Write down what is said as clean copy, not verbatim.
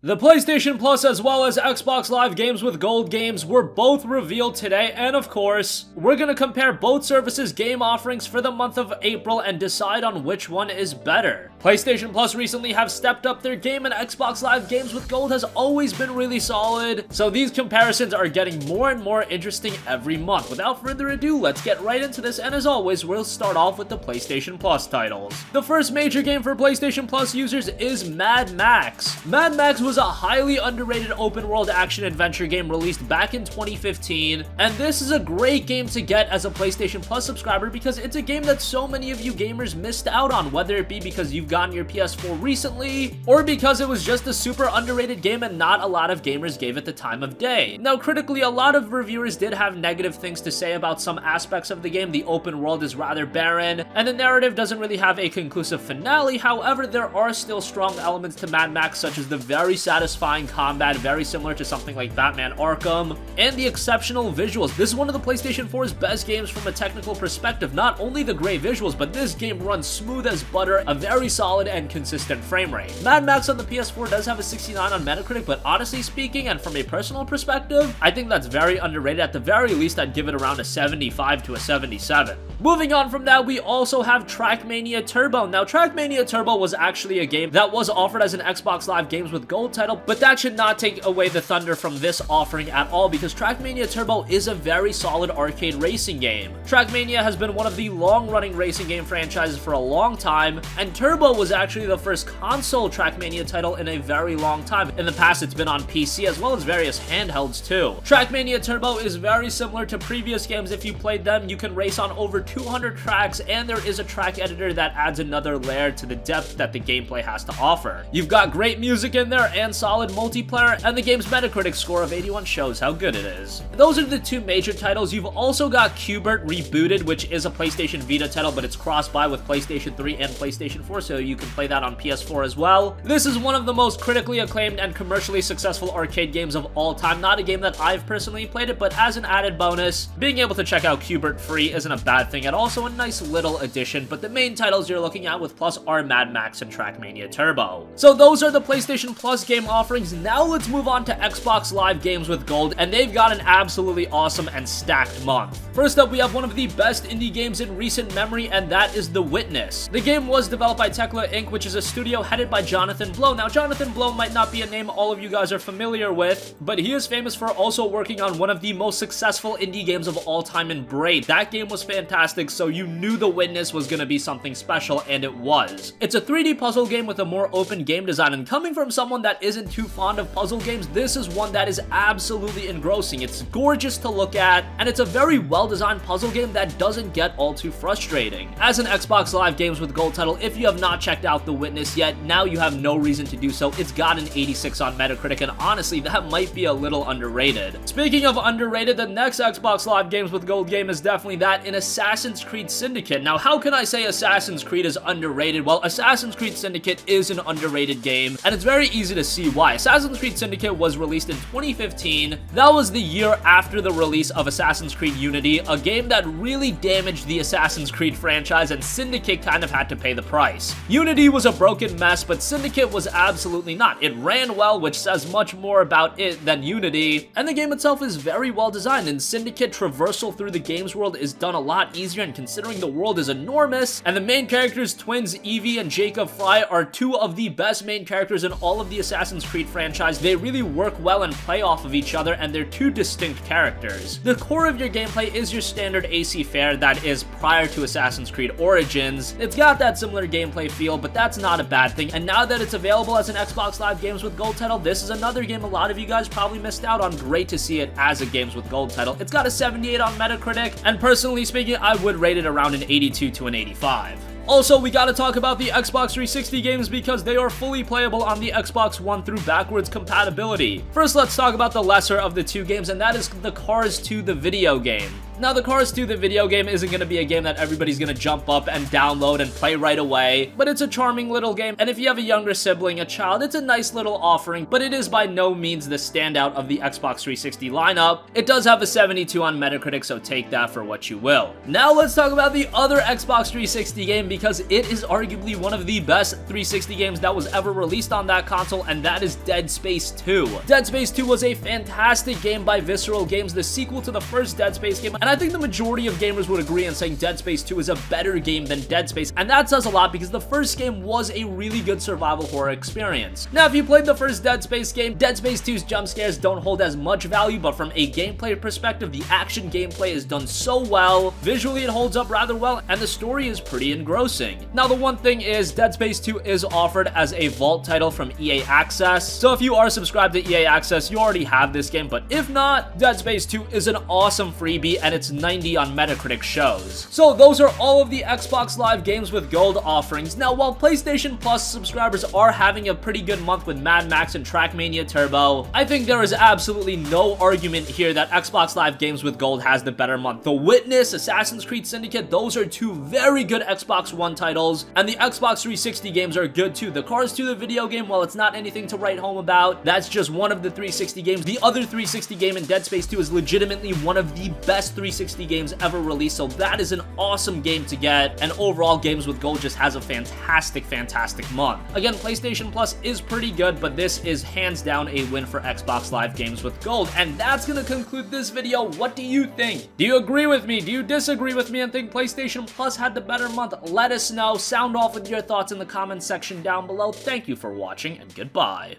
The PlayStation Plus as well as Xbox Live Games with Gold games were both revealed today, and of course, we're gonna compare both services' game offerings for the month of April and decide on which one is better. PlayStation Plus recently have stepped up their game, and Xbox Live Games with Gold has always been really solid, so these comparisons are getting more and more interesting every month. Without further ado, let's get right into this, and as always, we'll start off with the PlayStation Plus titles. The first major game for PlayStation Plus users is Mad Max. Mad Max was a highly underrated open-world action-adventure game released back in 2015, and this is a great game to get as a PlayStation Plus subscriber because it's a game that so many of you gamers missed out on, whether it be because you've gotten your PS4 recently, or because it was just a super underrated game and not a lot of gamers gave it the time of day. Now, critically, a lot of reviewers did have negative things to say about some aspects of the game. The open world is rather barren, and the narrative doesn't really have a conclusive finale. However, there are still strong elements to Mad Max, such as the very satisfying combat, very similar to something like Batman Arkham, and the exceptional visuals. This is one of the PlayStation 4's best games from a technical perspective. Not only the great visuals, but this game runs smooth as butter, a very solid and consistent frame rate. Mad Max on the PS4 does have a 69 on Metacritic, but honestly speaking, and from a personal perspective, I think that's very underrated. At the very least, I'd give it around a 75 to a 77. Moving on from that, we also have Trackmania Turbo. Now, Trackmania Turbo was actually a game that was offered as an Xbox Live Games with Gold title, but that should not take away the thunder from this offering at all, because Trackmania Turbo is a very solid arcade racing game. Trackmania has been one of the long-running racing game franchises for a long time, and Turbo was actually the first console Trackmania title in a very long time. In the past, it's been on PC as well as various handhelds too. Trackmania Turbo is very similar to previous games. If you played them, you can race on over 200 tracks, and there is a track editor that adds another layer to the depth that the gameplay has to offer. You've got great music in there and solid multiplayer, and the game's Metacritic score of 81 shows how good it is. Those are the two major titles. You've also got Q*bert Rebooted, which is a PlayStation Vita title, but it's cross-buy with PlayStation 3 and PlayStation 4, so you can play that on PS4 as well. This is one of the most critically acclaimed and commercially successful arcade games of all time. Not a game that I've personally played it, but as an added bonus, being able to check out Q*bert free isn't a bad thing at all, so a nice little addition. But the main titles you're looking at with Plus are Mad Max and Trackmania Turbo. So those are the PlayStation Plus game offerings. Now let's move on to Xbox Live Games with Gold, and they've got an absolutely awesome and stacked month. First up, we have one of the best indie games in recent memory, and that is The Witness. The game was developed by Tekla Inc., which is a studio headed by Jonathan Blow. Now, Jonathan Blow might not be a name all of you guys are familiar with, but he is famous for also working on one of the most successful indie games of all time in Braid. That game was fantastic, so you knew The Witness was going to be something special, and it was. It's a 3D puzzle game with a more open game design, and coming from someone that isn't too fond of puzzle games, this is one that is absolutely engrossing. It's gorgeous to look at, and it's a very well-designed puzzle game that doesn't get all too frustrating. As an Xbox Live Games with Gold title, if you have not checked out The Witness yet, now you have no reason to do so. It's got an 86 on Metacritic, and honestly, that might be a little underrated. Speaking of underrated, the next Xbox Live Games with Gold game is definitely that in Assassin's Creed Syndicate. Now, how can I say Assassin's Creed is underrated? Well, Assassin's Creed Syndicate is an underrated game, and it's very easy to see why. Assassin's Creed Syndicate was released in 2015. That was the year after the release of Assassin's Creed Unity, a game that really damaged the Assassin's Creed franchise, and Syndicate kind of had to pay the price. Unity was a broken mess, but Syndicate was absolutely not. It ran well, which says much more about it than Unity, and the game itself is very well designed. In Syndicate, traversal through the game's world is done a lot easier, and considering the world is enormous, and the main characters, twins Evie and Jacob Fry, are two of the best main characters in all of the Assassin's Creed franchise. They really work well and play off of each other, and they're two distinct characters. The core of your gameplay is your standard AC fare that is prior to Assassin's Creed Origins. It's got that similar gameplay feel, but that's not a bad thing, and now that it's available as an Xbox Live Games with Gold title, this is another game a lot of you guys probably missed out on. Great to see it as a Games with Gold title. It's got a 78 on Metacritic, and personally speaking, I would rate it around an 82 to an 85. Also, we gotta talk about the Xbox 360 games because they are fully playable on the Xbox One through backwards compatibility. First, let's talk about the lesser of the two games, and that is the Cars 2 the video game. Now, the Cars 2, the video game, isn't going to be a game that everybody's going to jump up and download and play right away, but it's a charming little game, and if you have a younger sibling, a child, it's a nice little offering, but it is by no means the standout of the Xbox 360 lineup. It does have a 72 on Metacritic, so take that for what you will. Now, let's talk about the other Xbox 360 game, because it is arguably one of the best 360 games that was ever released on that console, and that is Dead Space 2. Dead Space 2 was a fantastic game by Visceral Games, the sequel to the first Dead Space game, and I think the majority of gamers would agree in saying Dead Space 2 is a better game than Dead Space, and that says a lot because the first game was a really good survival horror experience. Now, if you played the first Dead Space game, Dead Space 2's jump scares don't hold as much value, but from a gameplay perspective, the action gameplay is done so well, visually it holds up rather well, and the story is pretty engrossing. Now, the one thing is, Dead Space 2 is offered as a Vault title from EA Access, so if you are subscribed to EA Access, you already have this game, but if not, Dead Space 2 is an awesome freebie, and it's 90 on Metacritic shows. So those are all of the Xbox Live Games with Gold offerings. Now, while PlayStation Plus subscribers are having a pretty good month with Mad Max and Trackmania Turbo, I think there is absolutely no argument here that Xbox Live Games with Gold has the better month. The Witness, Assassin's Creed Syndicate, those are two very good Xbox One titles, and the Xbox 360 games are good too. The Cars 2, the video game, while it's not anything to write home about, that's just one of the 360 games. The other 360 game in Dead Space 2 is legitimately one of the best 360 games ever released, so that is an awesome game to get, and overall Games with Gold just has a fantastic month. Again, PlayStation Plus is pretty good, but this is hands down a win for Xbox Live Games with Gold, and that's gonna conclude this video. What do you think? Do you agree with me? Do you disagree with me and think PlayStation Plus had the better month? Let us know. Sound off with your thoughts in the comments section down below. Thank you for watching, and goodbye.